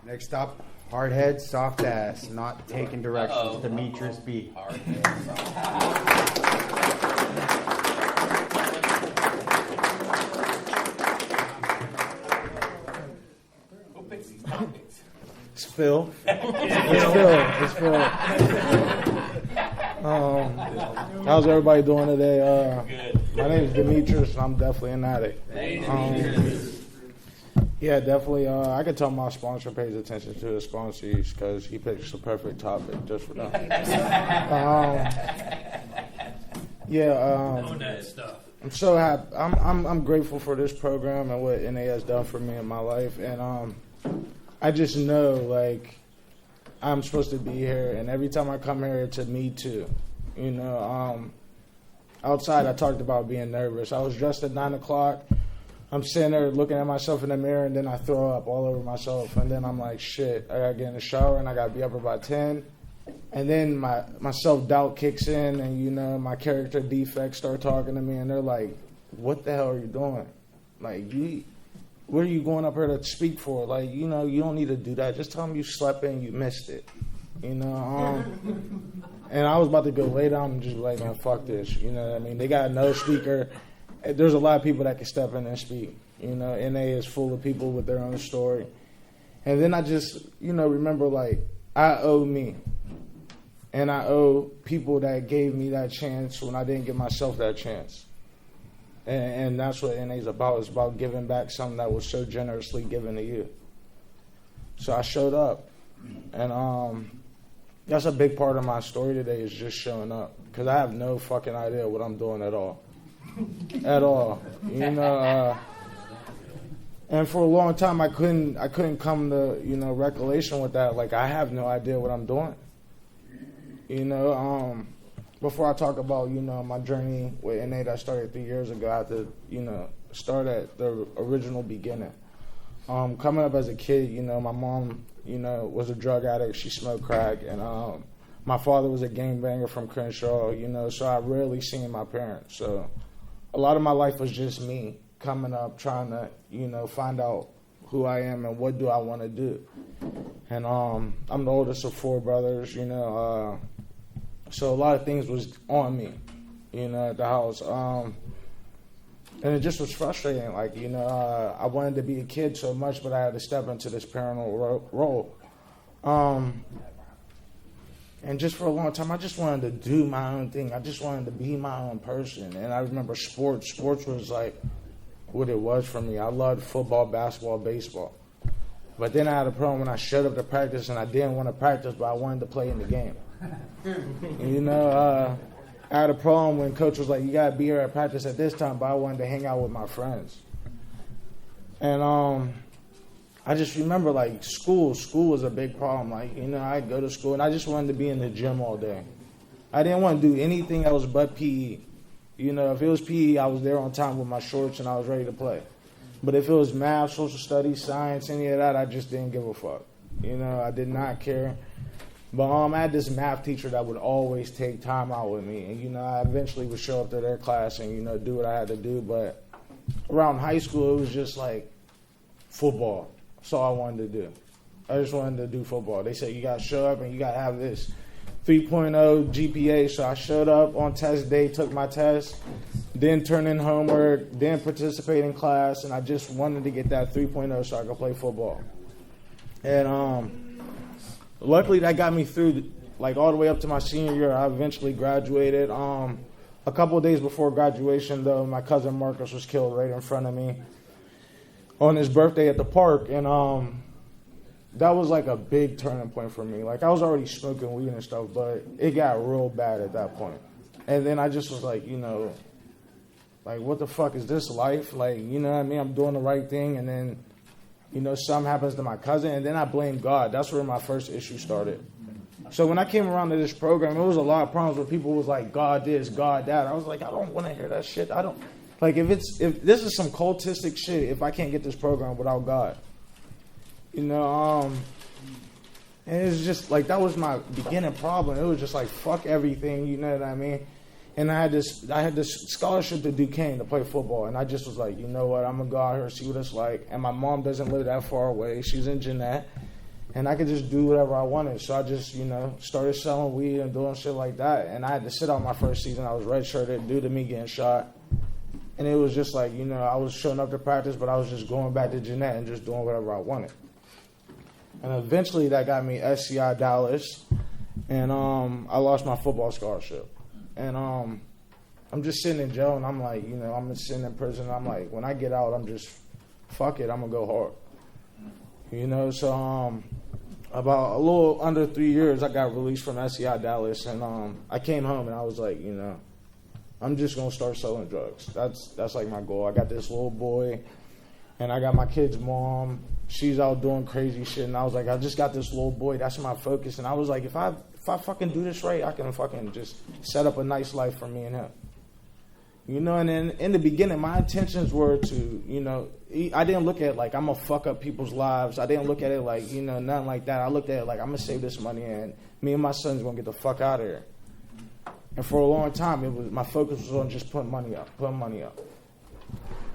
Next up, hard head, soft ass, not taking directions. Demetrius B. Hard head, soft ass. Who picks these topics? It's Phil. It's Phil. How's everybody doing today? Good. My name is Demetrius, and I'm definitely an addict. Hey, Demetrius. Yeah, definitely. I can tell my sponsor pays attention to the sponsees because he picks the perfect topic just for them. Knowing that stuff. I'm so happy. I'm grateful for this program and what NA has done for me in my life, and I just know like I'm supposed to be here, and every time I come here, it's a me too. You know, outside I talked about being nervous. I was dressed at 9 o'clock. I'm sitting there looking at myself in the mirror, and then I throw up all over myself, and then I'm like, shit, I gotta get in the shower, and I gotta be up about 10. And then my self-doubt kicks in, and, you know, my character defects start talking to me, and they're like, what the hell are you doing? Like, what are you going up here to speak for? Like, you know, you don't need to do that. Just tell them you slept in, you missed it. You know, and I was about to go lay down and just be like, man, fuck this. You know what I mean? They got no speaker. There's a lot of people that can step in and speak. You know, NA is full of people with their own story. And then I just, you know, remember, like, I owe me. And I owe people that gave me that chance when I didn't give myself that chance. And that's what NA is about. It's about giving back something that was so generously given to you. So I showed up. And that's a big part of my story today is just showing up. Because I have no fucking idea what I'm doing at all. At all, you know, and for a long time I couldn't come to, you know, recollection with that. Like, I have no idea what I'm doing. You know, before I talk about, you know, my journey with NA that started 3 years ago, I have to, you know, start at the original beginning. Coming up as a kid, you know, my mom, you know, was a drug addict. She smoked crack, and my father was a gangbanger from Crenshaw. You know, so I rarely seen my parents. So a lot of my life was just me coming up, trying to, you know, find out who I am and what do I want to do. And I'm the oldest of 4 brothers, you know, so a lot of things was on me, you know, at the house. And it just was frustrating. Like, you know, I wanted to be a kid so much, but I had to step into this parental role. And just for a long time, I just wanted to do my own thing. I just wanted to be my own person. And I remember sports. Sports was like what it was for me. I loved football, basketball, baseball. But then I had a problem when I showed up to practice and I didn't want to practice, but I wanted to play in the game. You know, I had a problem when coach was like, you got to be here at practice at this time, but I wanted to hang out with my friends. And I just remember, like, school was a big problem. Like, you know, I'd go to school, and I just wanted to be in the gym all day. I didn't want to do anything else but PE. You know, if it was PE, I was there on time with my shorts, and I was ready to play. But if it was math, social studies, science, any of that, I just didn't give a fuck. You know, I did not care. But I had this math teacher that would always take time out with me. And, you know, I eventually would show up to their class and, you know, do what I had to do. But around high school, it was just like football. That's all I wanted to do. I just wanted to do football. They said, you got to show up and you got to have this 3.0 GPA. So I showed up on test day, took my test, then turned in homework, then participate in class, and I just wanted to get that 3.0 so I could play football. And luckily that got me through, like, all the way up to my senior year. I eventually graduated. A couple of days before graduation, though, my cousin Marcus was killed right in front of me on his birthday at the park, and that was like a big turning point for me. Like, I was already smoking weed and stuff, but it got real bad at that point. And then I just was like, you know, like, what the fuck is this life? Like, you know what I mean? I'm doing the right thing, and then, you know, something happens to my cousin, and then I blame God. That's where my first issue started. So when I came around to this program, it was a lot of problems where people was like, God this, God that. I was like, I don't want to hear that shit. I don't. Like, if this is some cultistic shit, if I can't get this program without God. You know, and it's just, like, that was my beginning problem. It was just like, fuck everything, you know what I mean? And I had this scholarship to Duquesne to play football, and I just was like, you know what, I'm going to go out here and see what it's like. And my mom doesn't live that far away. She's in Jeanette. and I could just do whatever I wanted. So I just, started selling weed and doing shit like that. And I had to sit out my first season. I was redshirted due to me getting shot. And it was just like, I was showing up to practice, but I was just going back to Jeanette and just doing whatever I wanted. And eventually that got me SCI Dallas, and I lost my football scholarship. And I'm just sitting in jail, and I'm like, I'm just sitting in prison, and I'm like, when I get out, I'm just, fuck it, I'm going to go hard. So about a little under 3 years, I got released from SCI Dallas, and I came home, and I was like, I'm just going to start selling drugs. That's like my goal. I got this little boy, and I got my kid's mom. She's out doing crazy shit, and I was like, I just got this little boy. That's my focus. And I was like, if I fucking do this right, I can fucking just set up a nice life for me and him. And then in the beginning, my intentions were to, I didn't look at it like I'm going to fuck up people's lives. I didn't look at it like, nothing like that. I looked at it like I'm going to save this money, and me and my son's going to get the fuck out of here. And for a long time, my focus was on just putting money up.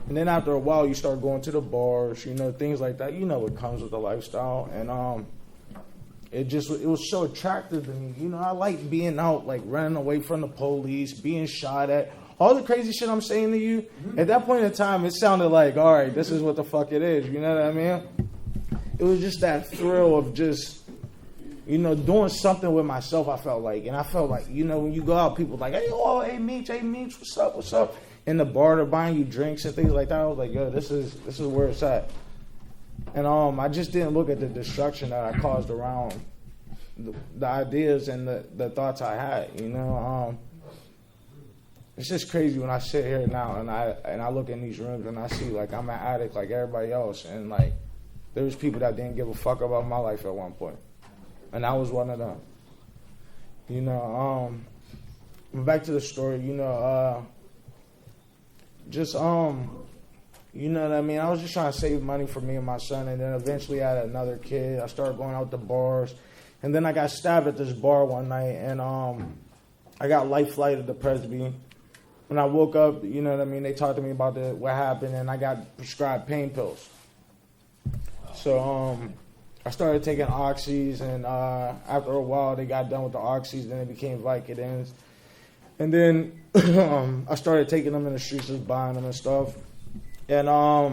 And then after a while, you start going to the bars, things like that. What comes with the lifestyle. And it was so attractive to me. I like being out, like running away from the police, being shot at. All the crazy shit I'm saying to you, at that point in time, it sounded like, all right, this is what the fuck it is. You know what I mean? It was just that thrill of just, doing something with myself, I felt like. And I felt like, when you go out, people like, hey, Meech, what's up? In the bar, they're buying you drinks and things like that. I was like, yo, this is where it's at. And I just didn't look at the destruction that I caused around the ideas and the thoughts I had, It's just crazy when I sit here now and I look in these rooms and I see like I'm an addict like everybody else, and like there was people that didn't give a fuck about my life at one point, and I was one of them. Back to the story. Just you know what I mean? I was just trying to save money for me and my son, and then eventually I had another kid. I started going out to bars, and then I got stabbed at this bar one night, and I got life flighted to Presby. When I woke up, they talked to me about what happened, and I got prescribed pain pills. So I started taking oxys, and after a while, they got done with the oxys, then it became Vicodins. And then I started taking them in the streets, just buying them and stuff. And, I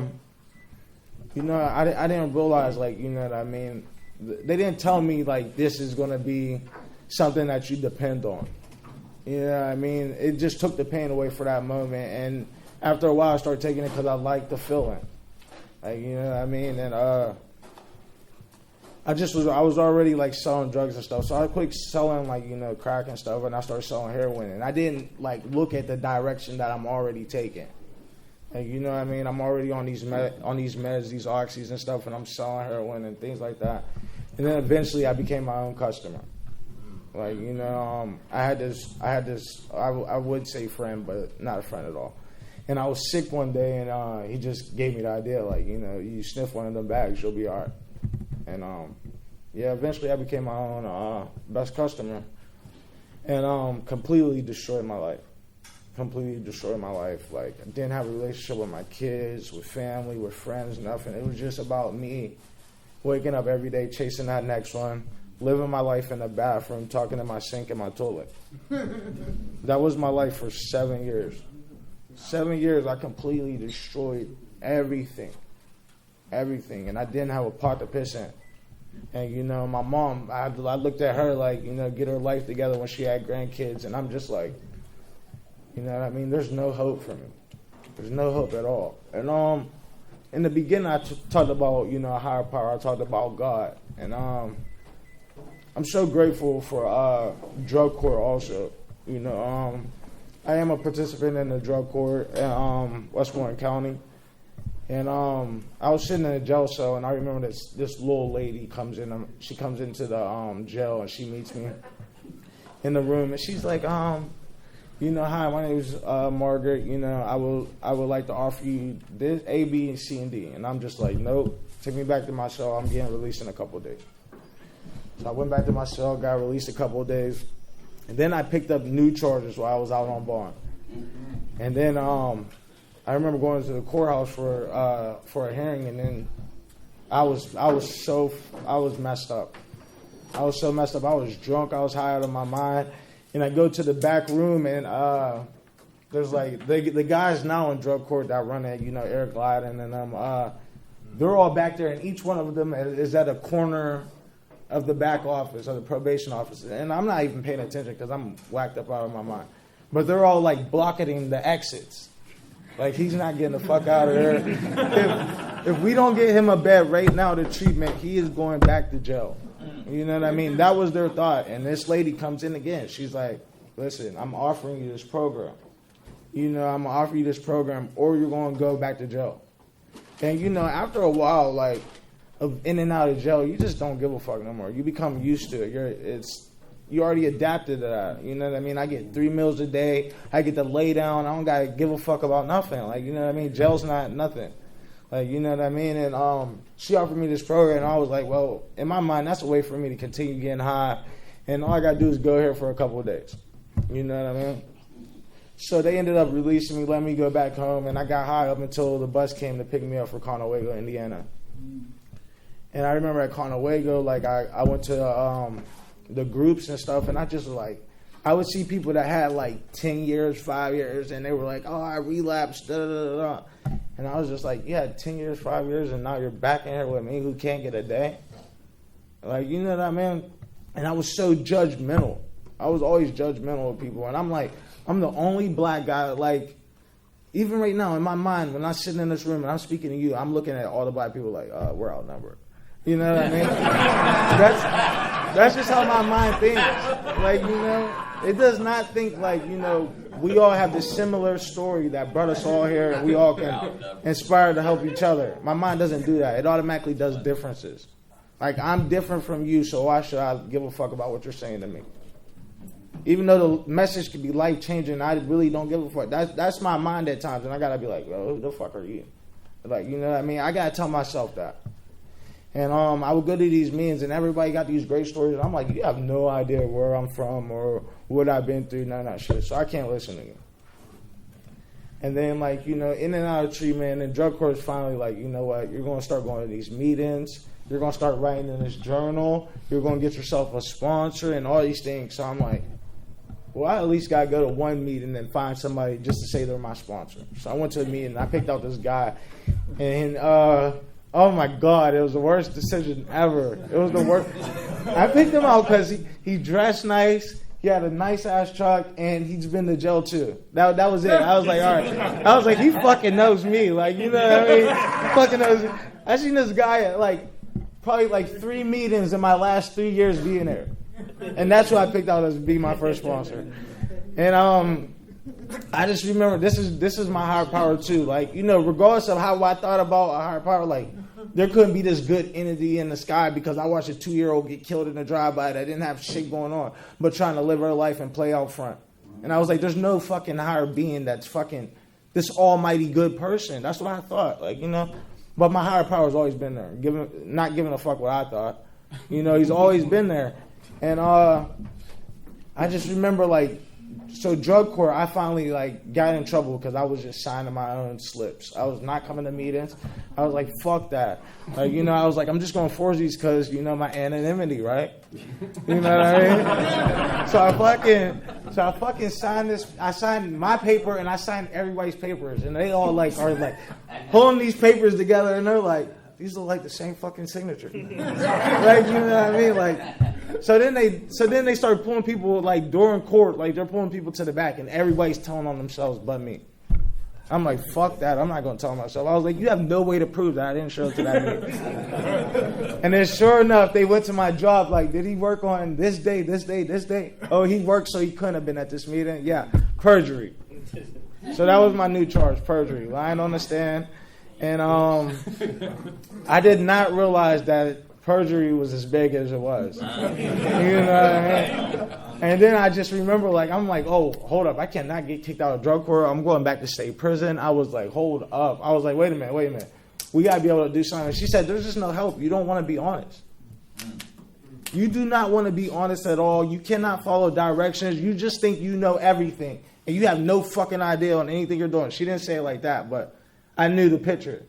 didn't realize, like, they didn't tell me, like, this is going to be something that you depend on. It just took the pain away for that moment. And after a while, I started taking it because I liked the feeling. Like, And I was already, like, selling drugs and stuff. So I quit selling, like, crack and stuff, and I started selling heroin. And I didn't, like, look at the direction that I'm already taking. Like, I'm already on these meds, these oxys and stuff, and I'm selling heroin and things like that. And then eventually I became my own customer. Like, I would say friend, but not a friend at all. And I was sick one day, and he just gave me the idea, like, you sniff one of them bags, you'll be all right. And, eventually I became my own best customer, and completely destroyed my life. Like, I didn't have a relationship with my kids, with family, with friends, nothing. It was just about me waking up every day, chasing that next one, living my life in the bathroom, talking to my sink and my toilet. That was my life for 7 years. 7 years, I completely destroyed everything. And I didn't have a pot to piss in. And, my mom, I looked at her like, get her life together when she had grandkids. And I'm just like, there's no hope for me. There's no hope at all. And in the beginning, I talked about, a higher power. I talked about God. And I'm so grateful for drug court also. I am a participant in the drug court in Westmoreland County. And I was sitting in a jail cell, and I remember this little lady comes in. She comes into the jail, and she meets me in the room, and she's like, hi, my name is Margaret. I would like to offer you this A, B, C, and D. And I'm just like, nope. Take me back to my cell. I'm getting released in a couple of days. So I went back to my cell, got released a couple of days, and then I picked up new charges while I was out on bond. And then I remember going to the courthouse for a hearing, and then I was messed up. I was so messed up. I was drunk. I was high out of my mind. And I go to the back room, and there's like the guys now in drug court that run it, Eric Gladden and them. They're all back there, and each one of them is at a corner of the back office, of the probation office. And I'm not even paying attention because I'm whacked up out of my mind. But they're all like blocketing the exits. Like, he's not getting the fuck out of there. If we don't get him a bed right now to treatment, he is going back to jail. You know what I mean? That was their thought. And this lady comes in again. She's like, listen, I'm offering you this program. I'm going to offer you this program, or you're going to go back to jail. And, after a while, like, of in and out of jail, you just don't give a fuck no more. You become used to it. You already adapted to that. You know what I mean? I get 3 meals a day. I get to lay down. I don't got to give a fuck about nothing. Like, you know what I mean? Jail's not nothing. Like, you know what I mean? And she offered me this program, and I was like, well, in my mind, that's a way for me to continue getting high. And all I got to do is go here for a couple of days. You know what I mean? So they ended up releasing me, letting me go back home, and I got high up until the bus came to pick me up for Conewago, Indiana. And I remember at Conewago, like, I went to the groups and stuff, and I just was like, I would see people that had like 10 years, 5 years, and they were like, oh, I relapsed, da da da da. And I was just like, yeah, 10 years, 5 years, and now you're back in here with me who can't get a day? Like, you know what I mean? And I was so judgmental. I was always judgmental of people. And I'm like, I'm the only black guy, like, even right now in my mind, when I'm sitting in this room and I'm speaking to you, I'm looking at all the black people like, we're outnumbered. You know what I mean? That's just how my mind thinks. Like, it does not think like, we all have this similar story that brought us all here and we all can inspire to help each other. My mind doesn't do that. It automatically does differences. Like, I'm different from you, so why should I give a fuck about what you're saying to me? Even though the message could be life-changing, I really don't give a fuck. That's my mind at times, and I gotta be like, well, who the fuck are you? Like, you know what I mean? I gotta tell myself that. And I would go to these meetings, and everybody got these great stories. And I'm like, you have no idea where I'm from or what I've been through, none of that shit. So I can't listen to you. And then, like, in and out of treatment, and drug court is finally like, you know what? You're going to start going to these meetings. You're going to start writing in this journal. You're going to get yourself a sponsor and all these things. So I'm like, well, I at least got to go to one meeting and find somebody just to say they're my sponsor. So I went to a meeting, and I picked out this guy. And, oh my God, it was the worst decision ever. It was the worst. I picked him out because he dressed nice, he had a nice ass truck, and he's been to jail too. That was it. I was like, all right. I was like, he fucking knows me. Like, you know what I mean? He fucking knows me. I seen this guy at probably 3 meetings in my last 3 years being there. And that's who I picked out as be my first sponsor. And I just remember this is my higher power too. Like, regardless of how I thought about a higher power, like, there couldn't be this good entity in the sky because I watched a 2-year-old get killed in a drive-by that didn't have shit going on, but trying to live her life and play out front. And I was like, there's no fucking higher being that's fucking this almighty good person. That's what I thought, like, But my higher power has always been there, not giving a fuck what I thought. He's always been there. And I just remember, like, so drug court, I finally, like, got in trouble because I was just signing my own slips. I was not coming to meetings. I was like, fuck that. Like, I was like, I'm just going to forge these because, my anonymity, right? You know what I mean? So I fucking signed this. I signed my paper and I signed everybody's papers. And they all, like, are, like, pulling these papers together and they're like, these look like the same fucking signature. Like, you know what I mean? Like, so then they start pulling people, like, during court, like, they're pulling people to the back and everybody's telling on themselves but me. I'm like, fuck that. I'm not going to tell myself. I was like, you have no way to prove that I didn't show up to that meeting. And then sure enough, they went to my job, like, did he work on this day, this day, this day? Oh, he worked, so he couldn't have been at this meeting? Yeah, perjury. So that was my new charge, perjury, lying on the stand. And I did not realize that perjury was as big as it was. You know what I mean? And then I just remember, like, I'm like, oh, hold up. I cannot get kicked out of drug court. I'm going back to state prison. I was like, hold up. I was like, wait a minute. We got to be able to do something. She said, there's just no help. You don't want to be honest. You do not want to be honest at all. You cannot follow directions. You just think you know everything. And you have no fucking idea on anything you're doing. She didn't say it like that, but I knew the picture.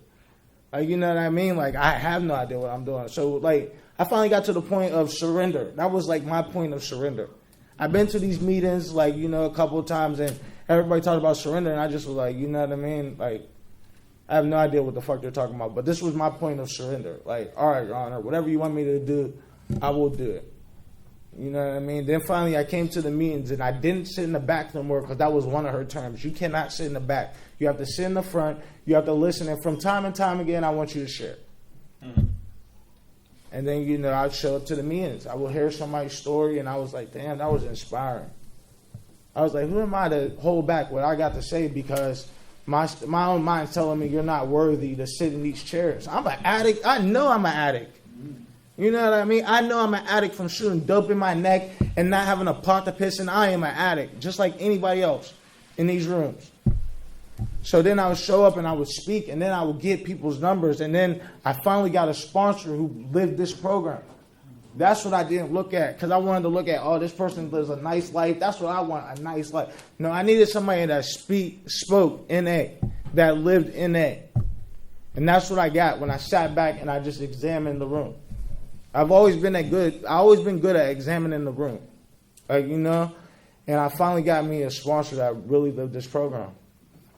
Like, you know what I mean? Like, I have no idea what I'm doing. So, like, I finally got to the point of surrender. That was, like, my point of surrender. I've been to these meetings, like, you know, a couple of times, and everybody talked about surrender, and I just was like, you know what I mean? Like, I have no idea what the fuck they're talking about. But this was my point of surrender. Like, all right, Your Honor, whatever you want me to do, I will do it. You know what I mean? Then finally I came to the meetings, and I didn't sit in the back no more because that was one of her terms. You cannot sit in the back. You have to sit in the front. You have to listen. And from time and time again, I want you to share. Mm-hmm. And then, you know, I'd show up to the meetings. I would hear somebody's story, and I was like, damn, that was inspiring. I was like, who am I to hold back what I got to say because my own mind's telling me you're not worthy to sit in these chairs. I'm an addict. I know I'm an addict. You know what I mean? I know I'm an addict from shooting dope in my neck and not having a pot to piss in. I am an addict, just like anybody else in these rooms. So then I would show up and I would speak, and then I would get people's numbers, and then I finally got a sponsor who lived this program. That's what I didn't look at, because I wanted to look at, oh, this person lives a nice life. That's what I want, a nice life. No, I needed somebody that spoke NA, that lived NA. And that's what I got when I sat back and I just examined the room. I've always been good at examining the room. Like, you know, and I finally got me a sponsor that really lived this program.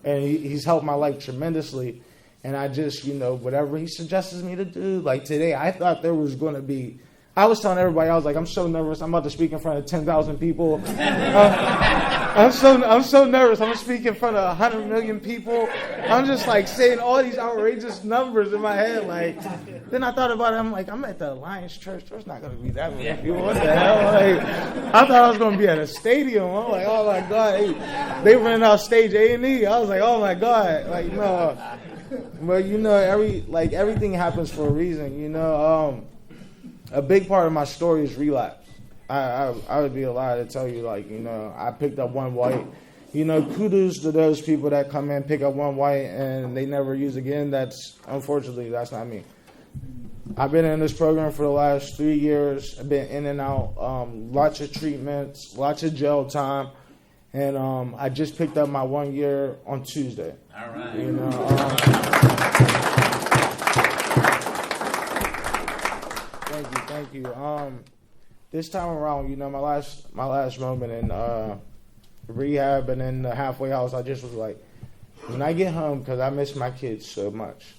And he's helped my life tremendously. And I just, you know, whatever he suggests me to do, like today, I thought there was going to be, I was telling everybody, I was like, I'm so nervous. I'm about to speak in front of 10,000 people. I'm so nervous. I'm going to speak in front of 100 million people. I'm just like saying all these outrageous numbers in my head. Like, then I thought about it. I'm like, I'm at the Alliance Church. There's not going to be that many people. What the hell? Like, I thought I was going to be at a stadium. I'm like, oh my God. Hey, they rented out stage A&E. I was like, oh my God. Like, no. But you know, everything happens for a reason. You know, a big part of my story is relapse. I would be a lie to tell you, like, you know, I picked up one white. You know, kudos to those people that come in, pick up one white, and they never use again. Unfortunately, that's not me. I've been in this program for the last 3 years. I've been in and out, lots of treatments, lots of jail time, and I just picked up my 1 year on Tuesday. All right. You know, thank you. This time around, you know, my last moment in rehab and in the halfway house, I just was like, when I get home, because I miss my kids so much.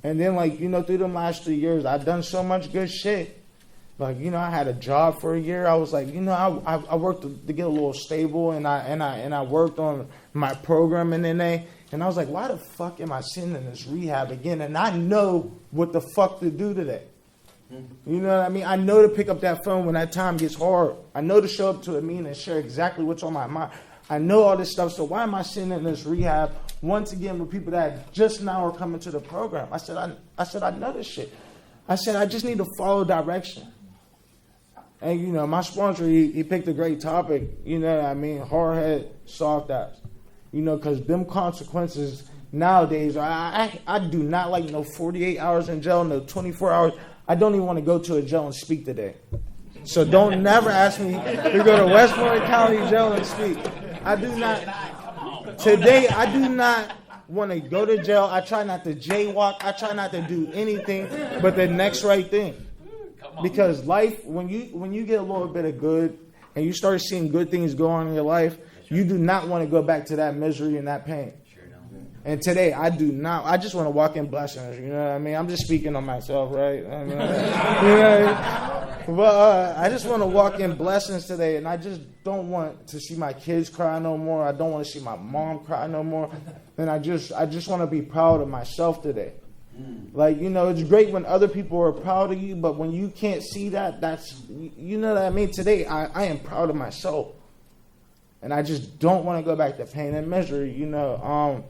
And then, like, you know, through the last 3 years, I've done so much good shit. Like, you know, I had a job for a year. I was like, you know, I worked to get a little stable, and I worked on my program in NA. And I was like, why the fuck am I sitting in this rehab again? And I know what the fuck to do today. You know what I mean? I know to pick up that phone when that time gets hard. I know to show up to a meeting and share exactly what's on my mind. I know all this stuff. So why am I sitting in this rehab once again with people that just now are coming to the program? I said, I know this shit. I said, I just need to follow direction. And, you know, my sponsor, he picked a great topic. You know what I mean? Hard head, soft ass. You know, because them consequences nowadays, I do not like no 48 hours in jail, no 24 hours. I don't even want to go to a jail and speak today. So don't never ask me to go to Westmoreland County Jail and speak. I do not. Today, I do not want to go to jail. I try not to jaywalk. I try not to do anything but the next right thing. Because life, when you get a little bit of good and you start seeing good things go on in your life, you do not want to go back to that misery and that pain. And today, I do not. I just want to walk in blessings. You know what I mean? I'm just speaking on myself, right? I mean, you know, but I just want to walk in blessings today, and I just don't want to see my kids cry no more. I don't want to see my mom cry no more. And I just want to be proud of myself today. Like, you know, it's great when other people are proud of you, but when you can't see that, that's, you know what I mean? Today, I am proud of myself. And I just don't want to go back to pain and misery, you know.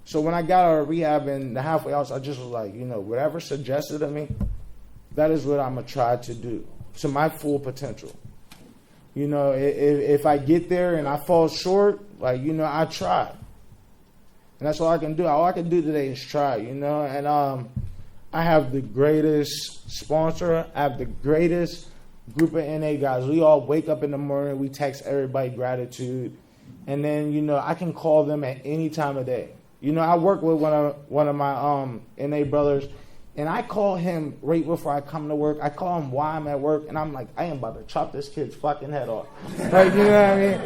So when I got out of rehab in the halfway house, I just was like, you know, whatever suggested to me, that is what I'm going to try to do to my full potential. You know, if I get there and I fall short, like, you know, I try. And that's all I can do. All I can do today is try, you know. And I have the greatest sponsor. I have the greatest group of NA guys. We all wake up in the morning. We text everybody gratitude. And then, you know, I can call them at any time of day. You know, I work with one of my NA brothers, and I call him right before I come to work. I call him while I'm at work, and I'm like, I am about to chop this kid's fucking head off. Like, you know what I mean?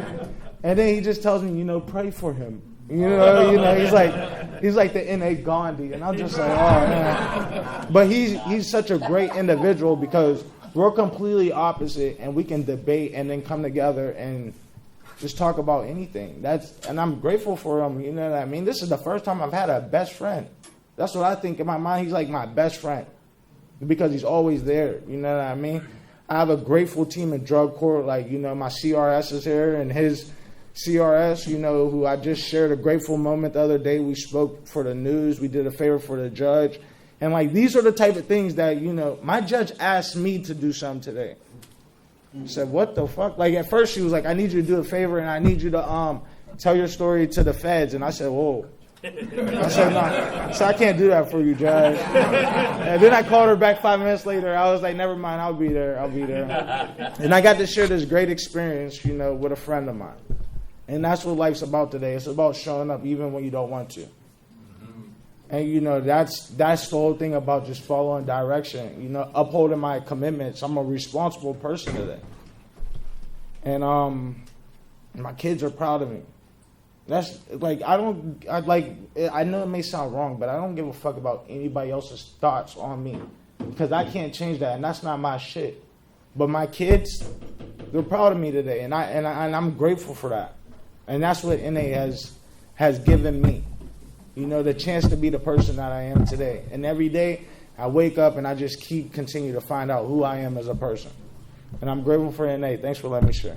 And then he just tells me, you know, pray for him. You know, he's like the NA Gandhi, and I'm just like, oh man. But he's such a great individual because we're completely opposite, and we can debate and then come together and just talk about anything. And I'm grateful for him. You know what I mean? This is the first time I've had a best friend. That's what I think in my mind. He's like my best friend because he's always there. You know what I mean? I have a grateful team in drug court. Like, you know, my CRS is here, and his CRS, you know, who I just shared a grateful moment the other day. We spoke for the news. We did a favor for the judge. And, like, these are the type of things that, you know, my judge asked me to do something today. I said, what the fuck? Like, at first she was like, I need you to do a favor, and I need you to tell your story to the feds. And I said, whoa. I said, no. So I can't do that for you, Judge. And then I called her back 5 minutes later. I was like, never mind, I'll be there. And I got to share this great experience, you know, with a friend of mine. And that's what life's about today. It's about showing up even when you don't want to. And, you know, that's the whole thing about just following direction, you know, upholding my commitments. I'm a responsible person today. And my kids are proud of me. That's like, I know it may sound wrong, but I don't give a fuck about anybody else's thoughts on me because I can't change that, and that's not my shit. But my kids, they're proud of me today, and I'm grateful for that. And that's what NA has given me, you know, the chance to be the person that I am today. And every day I wake up and I just continue to find out who I am as a person. And I'm grateful for NA. Thanks for letting me share.